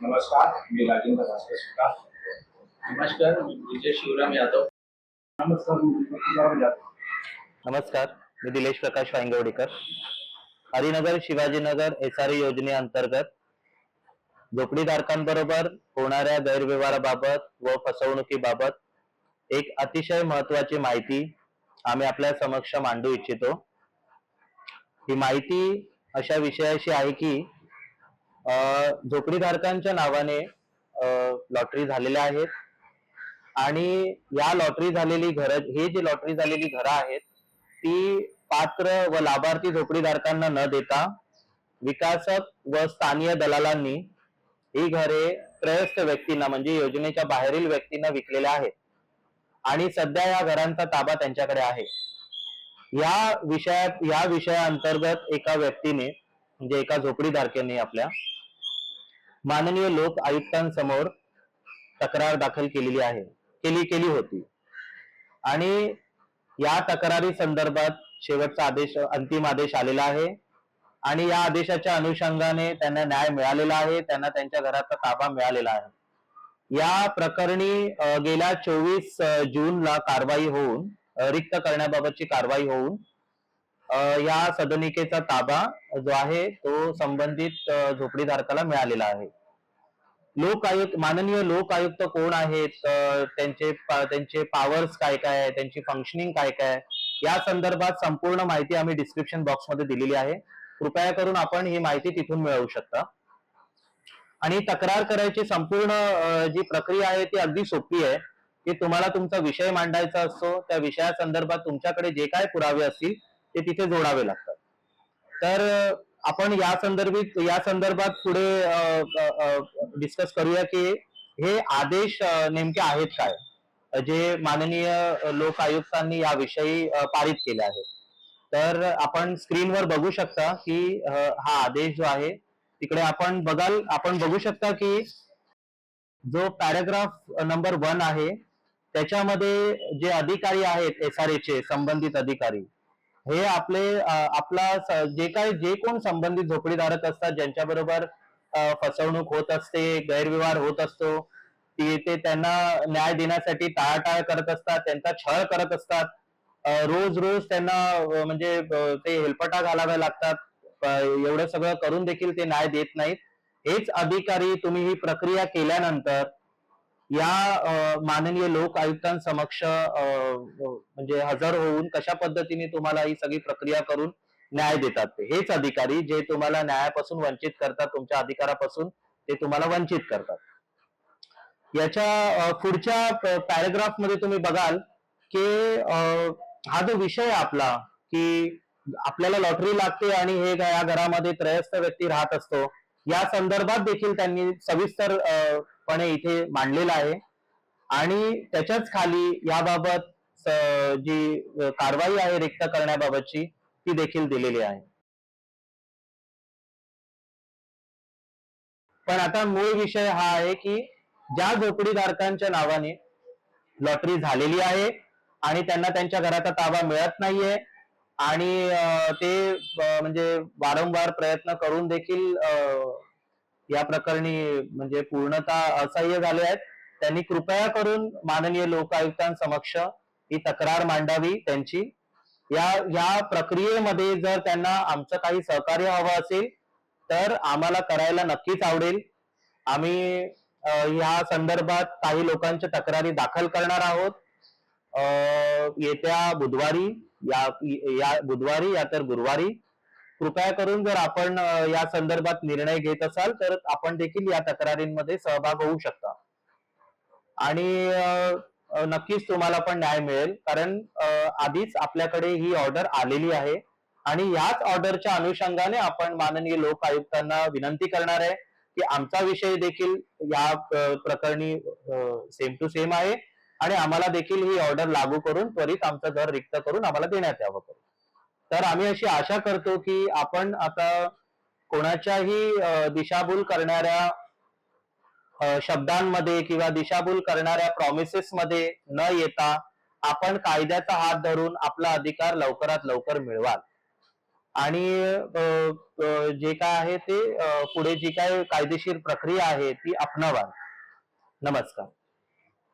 नमस्कार, मी राजेंद्र भास्कर सुतार. नमस्कार, मी विजय शिवराम यादव. नमस्कार, मी दीपक तुकाराम जाधव. नमस्कार, मी दिलेश प्रकाश वांगवडेकर. हरिनगर शिवाजीनगर SRE योजनेअंतर्गत झोपडीधारकांबरोबर होणाऱ्या गैरव्यवहाराबाबत व फसवणुकीबाबत एक अतिशय महत्त्वाची माहिती आम्ही आपल्या समक्ष मांडू इच्छितो. ही माहिती अशा विषयाशी आहे की झोपडीधारकांच्या नावाने लॉटरी झालेल्या आहेत आणि या लॉटरी झालेली घरं, हे जे लॉटरी झालेली घरं आहेत ती पात्र व लाभार्थी झोपडीधारकांना न देता विकासक व स्थानिक दलालांनी ही घरे त्रयस्थ व्यक्तींना म्हणजे योजनेच्या बाहेरील व्यक्तींना विकलेल्या आहेत आणि सध्या या घरांचा ताबा त्यांच्याकडे आहे. या विषयाअंतर्गत एका व्यक्तीने म्हणजे एका झोपडीधारकाने आपल्या माननीय लोक आयुक्तांसमोर तक्रार दाखल केली होती आणि या तक्रारी संदर्भात शेवटचा अंतिम आदेश आलेला आहे आणि या आदेशाच्या अनुषंगाने त्यांना न्याय मिळालेला आहे, त्यांना त्यांच्या घराचा ताबा मिळालेला आहे. या प्रकरणी गेल्या 24 जूनला कारवाई होऊन रिक्त करण्याबाबतची कारवाई होऊन या सदनिकेचा ताबा जो आहे तो संबंधित झोपडीधारकाला मिळालेला आहे. माननीय लोक आयुक्त कोण आहेत, त्यांचे पॉवर्स काय काय आहे, त्यांची फंक्शनिंग काय काय, या संदर्भात संपूर्ण माहिती आम्ही डिस्क्रिप्शन बॉक्स मध्ये दिलेली आहे. कृपया करून आपण ही माहिती तिथून मिळवू शकता. आणि तक्रार करायची संपूर्ण जी प्रक्रिया आहे ती अगदी सोपी आहे की तुम्हाला तुमचा विषय मांडायचा असतो, त्या विषयासंदर्भात तुमच्याकडे जे काय पुरावे असतील ते तिथे जोडावे लागतात. तर आपण या संदर्भात पुढे डिस्कस करूया की हे आदेश नेमके आहेत काय, जे माननीय लोक आयुक्तांनी याविषयी पारित केले आहेत. तर आपण स्क्रीनवर बघू शकता की हा आदेश जो आहे तिकडे आपण बघू शकता की जो पॅराग्राफ नंबर 1 आहे त्याच्यामध्ये जे अधिकारी आहेत SRA चे संबंधित अधिकारी, हे जे कोण संबंधित झोपडीधारक असतात ज्यांच्याबरोबर फसवणूक होत असते, गैरव्यवहार होत असतो, ते त्यांना न्याय देण्यासाठी टाळाटाळ करत असतात, त्यांचा छळ करत असतात. रोज त्यांना म्हणजे ते हेलपटा घालावे लागतात. एवढं सगळं करून देखील ते न्याय देत नाहीत. हेच अधिकारी तुम्ही ही प्रक्रिया केल्यानंतर या माननीय लोक आयुक्तांसमक्ष म्हणजे हजर होऊन कशा पद्धतीने तुम्हाला ही सगळी प्रक्रिया करून न्याय देतात, हेच अधिकारी जे तुम्हाला न्यायापासून वंचित करतात, तुमच्या अधिकारापासून ते तुम्हाला वंचित करतात. याच्या पुढच्या पॅराग्राफ मध्ये तुम्ही बघाल की हा जो विषय आपला की आपल्याला लॉटरी लागते आणि हे या घरामध्ये त्रयस्थ व्यक्ती राहत असतो, या संदर्भात देखील त्यांनी सविस्तर पणे इथे मांडलेला आहे आणि त्याच्याच खाली याबाबत जी कारवाई आहे रिक्त करण्याबाबतची ती देखील दिलेली आहे. पण आता मूळ विषय हा आहे की ज्या झोपडीधारकांच्या नावाने लॉटरी झालेली आहे आणि त्यांना त्यांच्या घराचा ताबा मिळत नाहीये आणि ते म्हणजे वारंवार प्रयत्न करून देखील या प्रकरणी म्हणजे पूर्णतः असह्य झाले आहेत, त्यांनी कृपया करून माननीय लोक आयुक्तांसमक्ष ही तक्रार मांडावी त्यांची. या प्रक्रियेमध्ये जर त्यांना आमचं काही सहकार्य हवं असेल तर आम्हाला करायला नक्कीच आवडेल. आम्ही या संदर्भात काही लोकांच्या तक्रारी दाखल करणार आहोत येत्या बुधवारी या तर गुरुवारी. कृपया करून जर आपण या संदर्भात निर्णय घेत असाल तर आपण देखील या तक्रारींमध्ये सहभाग होऊ शकता आणि नक्कीच तुम्हाला पण न्याय मिळेल, कारण आधीच आपल्याकडे ही ऑर्डर आलेली आहे आणि याच ऑर्डरच्या अनुषंगाने आपण माननीय लोक आयुक्तांना विनंती करणार आहे की आमचा विषय देखील या प्रकरणी सेम टू सेम आहे आणि आम्हाला देखील ही ऑर्डर लागू करून त्वरित आमचं घर रिक्त करून आम्हाला देण्यात यावं. तर आम्ही अशी आशा करतो की आपण आता कोणाच्याही दिशाभूल करणाऱ्या शब्दांमध्ये किंवा दिशाभूल करणाऱ्या प्रॉमिसेस मध्ये न येता आपण कायद्याचा हात धरून आपला अधिकार लवकरात लवकर मिळवाल. आणि जे काय आहे ते पुढे जी काय कायदेशीर प्रक्रिया आहे ती अपनावाल. नमस्कार.